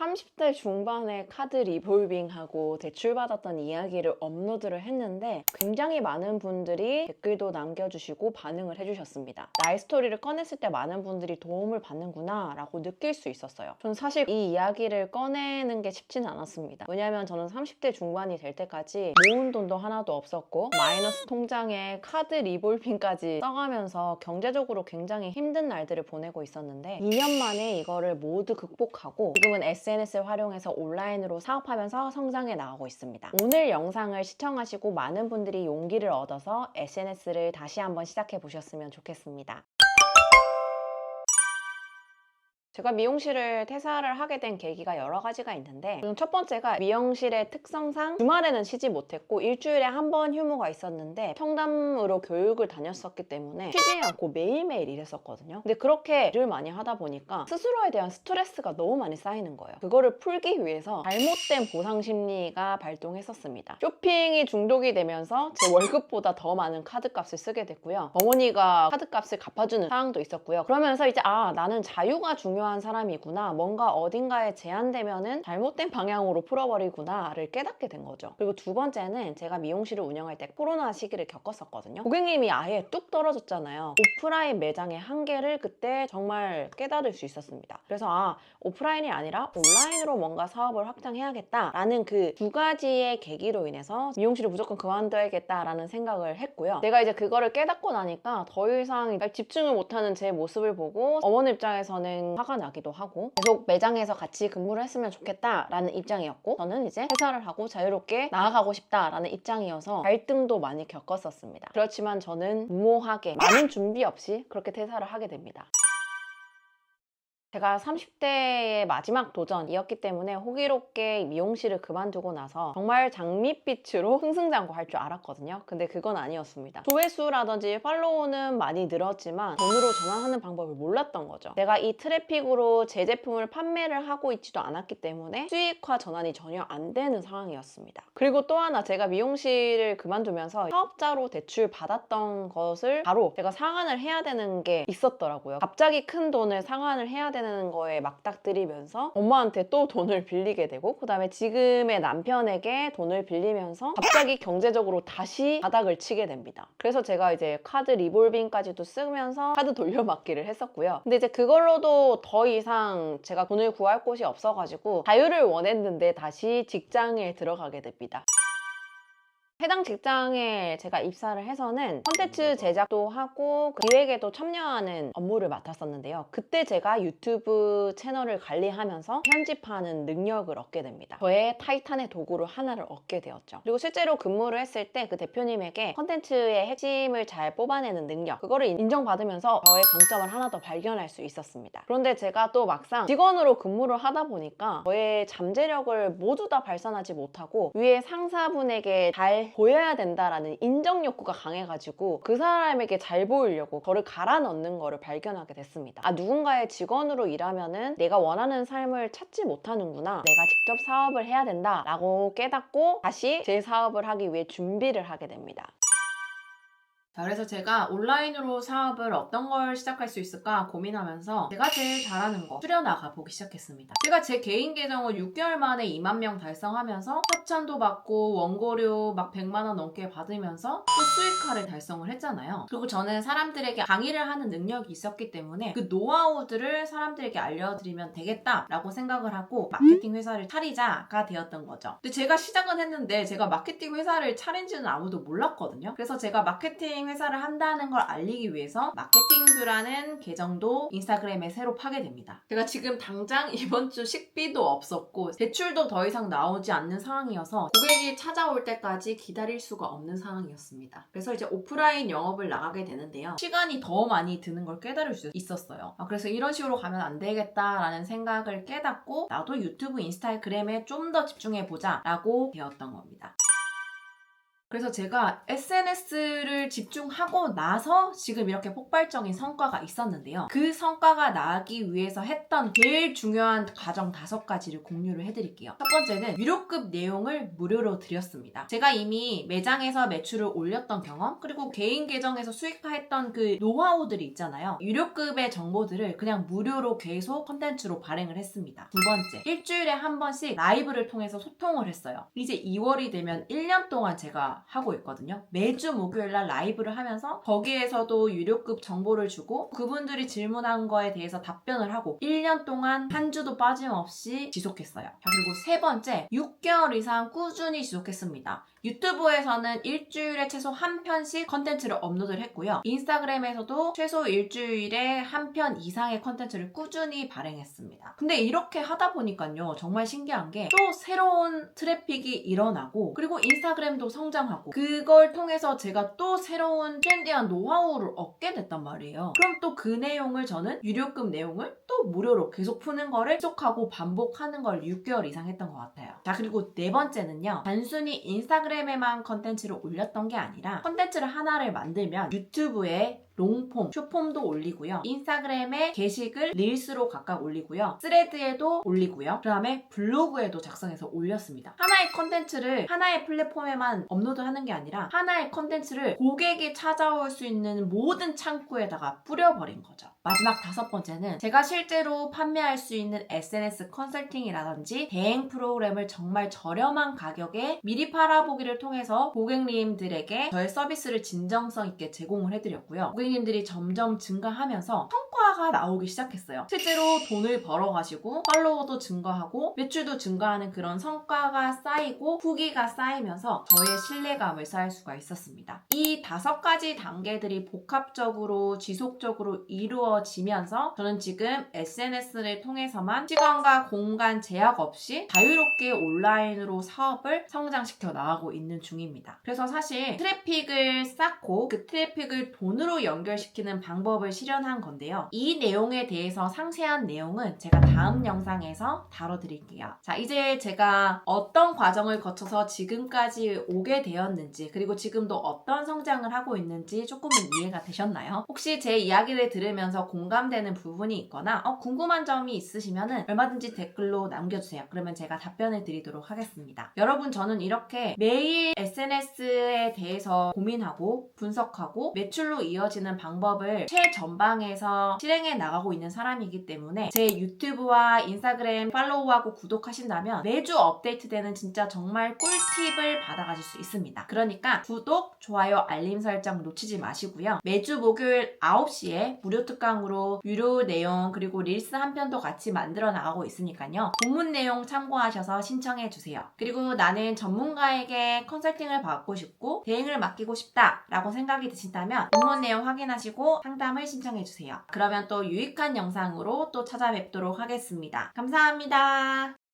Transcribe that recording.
30대 중반에 카드 리볼빙하고 대출받았던 이야기를 업로드를 했는데 굉장히 많은 분들이 댓글도 남겨주시고 반응을 해주셨습니다. 나의 스토리를 꺼냈을 때 많은 분들이 도움을 받는구나 라고 느낄 수 있었어요. 저는 사실 이 이야기를 꺼내는 게 쉽지는 않았습니다. 왜냐면 저는 30대 중반이 될 때까지 모은 돈도 하나도 없었고 마이너스 통장에 카드 리볼빙까지 써가면서 경제적으로 굉장히 힘든 날들을 보내고 있었는데 2년 만에 이거를 모두 극복하고 지금은 SNS를 활용해서 온라인으로 사업하면서 성장해 나가고 있습니다. 오늘 영상을 시청하시고 많은 분들이 용기를 얻어서 SNS를 다시 한번 시작해 보셨으면 좋겠습니다. 제가 미용실을 퇴사를 하게 된 계기가 여러 가지가 있는데 첫 번째가 미용실의 특성상 주말에는 쉬지 못했고 일주일에 한 번 휴무가 있었는데 청담으로 교육을 다녔었기 때문에 쉬지 않고 매일매일 일했었거든요. 근데 그렇게 일을 많이 하다 보니까 스스로에 대한 스트레스가 너무 많이 쌓이는 거예요. 그거를 풀기 위해서 잘못된 보상 심리가 발동했었습니다. 쇼핑이 중독이 되면서 제 월급보다 더 많은 카드값을 쓰게 됐고요. 어머니가 카드값을 갚아주는 상황도 있었고요. 그러면서 이제 나는 자유가 중요한 사람이구나, 뭔가 어딘가에 제한되면은 잘못된 방향으로 풀어버리구나를 깨닫게 된 거죠. 그리고 두 번째는 제가 미용실을 운영할 때 코로나 시기를 겪었었거든요. 고객님이 아예 뚝 떨어졌잖아요. 오프라인 매장의 한계를 그때 정말 깨달을 수 있었습니다. 그래서 오프라인이 아니라 온라인으로 뭔가 사업을 확장해야겠다라는 그 두 가지의 계기로 인해서 미용실을 무조건 그만둬야겠다라는 생각을 했고요. 내가 이제 그거를 깨닫고 나니까 더 이상 집중을 못하는 제 모습을 보고 어머니 입장에서는 화가 나기도 하고 계속 매장에서 같이 근무를 했으면 좋겠다라는 입장이었고, 저는 이제 퇴사를 하고 자유롭게 나아가고 싶다라는 입장이어서 갈등도 많이 겪었었습니다. 그렇지만 저는 무모하게 많은 준비 없이 그렇게 퇴사를 하게 됩니다. 제가 30대의 마지막 도전이었기 때문에 호기롭게 미용실을 그만두고 나서 정말 장밋빛으로 승승장구할 줄 알았거든요. 근데 그건 아니었습니다. 조회수라든지 팔로우는 많이 늘었지만 돈으로 전환하는 방법을 몰랐던 거죠. 내가 이 트래픽으로 제 제품을 판매를 하고 있지도 않았기 때문에 수익화 전환이 전혀 안 되는 상황이었습니다. 그리고 또 하나, 제가 미용실을 그만두면서 사업자로 대출 받았던 것을 바로 제가 상환을 해야 되는 게 있었더라고요. 갑자기 큰 돈을 상환을 해야 되는 거에 막닥뜨리면서 엄마한테 또 돈을 빌리게 되고, 그 다음에 지금의 남편에게 돈을 빌리면서 갑자기 경제적으로 다시 바닥을 치게 됩니다. 그래서 제가 이제 카드 리볼빙까지도 쓰면서 카드 돌려막기를 했었고요. 근데 이제 그걸로도 더 이상 제가 돈을 구할 곳이 없어가지고 자유를 원했는데 다시 직장에 들어가게 됩니다. 해당 직장에 제가 입사를 해서는 콘텐츠 제작도 하고 기획에도 참여하는 업무를 맡았었는데요. 그때 제가 유튜브 채널을 관리하면서 편집하는 능력을 얻게 됩니다. 저의 타이탄의 도구를 하나를 얻게 되었죠. 그리고 실제로 근무를 했을 때 그 대표님에게 콘텐츠의 핵심을 잘 뽑아내는 능력, 그거를 인정받으면서 저의 강점을 하나 더 발견할 수 있었습니다. 그런데 제가 또 막상 직원으로 근무를 하다 보니까 저의 잠재력을 모두 다 발산하지 못하고 위에 상사분에게 잘 보여야 된다라는 인정 욕구가 강해가지고 그 사람에게 잘 보이려고 저를 갈아 넣는 거를 발견하게 됐습니다. 누군가의 직원으로 일하면은 내가 원하는 삶을 찾지 못하는구나, 내가 직접 사업을 해야 된다라고 깨닫고 다시 제 사업을 하기 위해 준비를 하게 됩니다. 자, 그래서 제가 온라인으로 사업을 어떤 걸 시작할 수 있을까 고민하면서 제가 제일 잘하는 거 줄여나가 보기 시작했습니다. 제가 제 개인 계정을 6개월 만에 2만 명 달성하면서 협찬도 받고 원고료 막 100만 원 넘게 받으면서 또 수익화를 달성을 했잖아요. 그리고 저는 사람들에게 강의를 하는 능력이 있었기 때문에 그 노하우들을 사람들에게 알려드리면 되겠다라고 생각을 하고 마케팅 회사를 차리자가 되었던 거죠. 근데 제가 시작은 했는데 제가 마케팅 회사를 차린지는 아무도 몰랐거든요. 그래서 제가 마케팅 회사를 한다는 걸 알리기 위해서 마케팅뷰라는 계정도 인스타그램에 새로 파게 됩니다. 제가 지금 당장 이번 주 식비도 없었고 대출도 더 이상 나오지 않는 상황이어서 고객이 찾아올 때까지 기다릴 수가 없는 상황이었습니다. 그래서 이제 오프라인 영업을 나가게 되는데요. 시간이 더 많이 드는 걸 깨달을 수 있었어요. 그래서 이런 식으로 가면 안 되겠다라는 생각을 깨닫고 나도 유튜브, 인스타그램에 좀 더 집중해보자 라고 되었던 겁니다. 그래서 제가 SNS를 집중하고 나서 지금 이렇게 폭발적인 성과가 있었는데요. 그 성과가 나기 위해서 했던 제일 중요한 과정 5가지를 공유를 해드릴게요. 첫 번째는 유료급 내용을 무료로 드렸습니다. 제가 이미 매장에서 매출을 올렸던 경험, 그리고 개인 계정에서 수익화했던 그 노하우들이 있잖아요. 유료급의 정보들을 그냥 무료로 계속 컨텐츠로 발행을 했습니다. 두 번째, 일주일에 한 번씩 라이브를 통해서 소통을 했어요. 이제 2월이 되면 1년 동안 제가 하고 있거든요. 매주 목요일날 라이브를 하면서 거기에서도 유료급 정보를 주고 그분들이 질문한 거에 대해서 답변을 하고 1년 동안 한 주도 빠짐없이 지속했어요. 자, 그리고 세 번째, 6개월 이상 꾸준히 지속했습니다. 유튜브에서는 일주일에 최소 한 편씩 컨텐츠를 업로드를 했고요. 인스타그램에서도 최소 일주일에 한 편 이상의 컨텐츠를 꾸준히 발행했습니다. 근데 이렇게 하다 보니까요, 정말 신기한 게 또 새로운 트래픽이 일어나고, 그리고 인스타그램도 성장하고, 그걸 통해서 제가 또 새로운 트렌디한 노하우를 얻게 됐단 말이에요. 그럼 또 그 내용을 저는 유료급 내용을 또 무료로 계속 푸는 거를 계속하고 반복하는 걸 6개월 이상 했던 것 같아요. 자, 그리고 네 번째는요, 단순히 인스타그램에만 컨텐츠를 올렸던 게 아니라 컨텐츠를 하나를 만들면 유튜브에 롱폼, 숏폼도 올리고요. 인스타그램에 게시글, 릴스로 각각 올리고요. 스레드에도 올리고요. 그 다음에 블로그에도 작성해서 올렸습니다. 하나의 컨텐츠를 하나의 플랫폼에만 업로드하는 게 아니라 하나의 컨텐츠를 고객이 찾아올 수 있는 모든 창구에다가 뿌려버린 거죠. 마지막 5번째는 제가 실제로 판매할 수 있는 SNS 컨설팅이라든지 대행 프로그램을 정말 저렴한 가격에 미리 팔아보기를 통해서 고객님들에게 저의 서비스를 진정성 있게 제공을 해드렸고요. 고객님들이 점점 증가하면서 성과가 나오기 시작했어요. 실제로 돈을 벌어가시고 팔로워도 증가하고 매출도 증가하는 그런 성과가 쌓이고 후기가 쌓이면서 저의 신뢰감을 쌓을 수가 있었습니다. 이 5가지 단계들이 복합적으로 지속적으로 이루어지면서 저는 지금 SNS를 통해서만 시간과 공간 제약 없이 자유롭게 온라인으로 사업을 성장시켜 나가고 있는 중입니다. 그래서 사실 트래픽을 쌓고 그 트래픽을 돈으로 연결시키는 방법을 실현한 건데요. 이 내용에 대해서 상세한 내용은 제가 다음 영상에서 다뤄드릴게요. 자, 이제 제가 어떤 과정을 거쳐서 지금까지 오게 되었는지, 그리고 지금도 어떤 성장을 하고 있는지 조금은 이해가 되셨나요? 혹시 제 이야기를 들으면서 공감되는 부분이 있거나 궁금한 점이 있으시면 얼마든지 댓글로 남겨주세요. 그러면 제가 답변을 드리도록 하겠습니다. 여러분, 저는 이렇게 매일 SNS에 대해서 고민하고 분석하고 매출로 이어지는 방법을 최전방에서 실행해 나가고 있는 사람이기 때문에 제 유튜브와 인스타그램 팔로우하고 구독하신다면 매주 업데이트되는 진짜 정말 꿀팁을 받아가실 수 있습니다. 그러니까 구독, 좋아요, 알림 설정 놓치지 마시고요. 매주 목요일 9시에 무료 특강으로 유료 내용 그리고 릴스 한 편도 같이 만들어 나가고 있으니까요. 본문 내용 참고하셔서 신청해 주세요. 그리고 나는 전문가에게 컨설팅을 받고 싶고 대행을 맡기고 싶다 라고 생각이 드신다면 본문 내용 확인하시고 상담을 신청해 주세요. 그러면 또 유익한 영상으로 또 찾아뵙도록 하겠습니다. 감사합니다.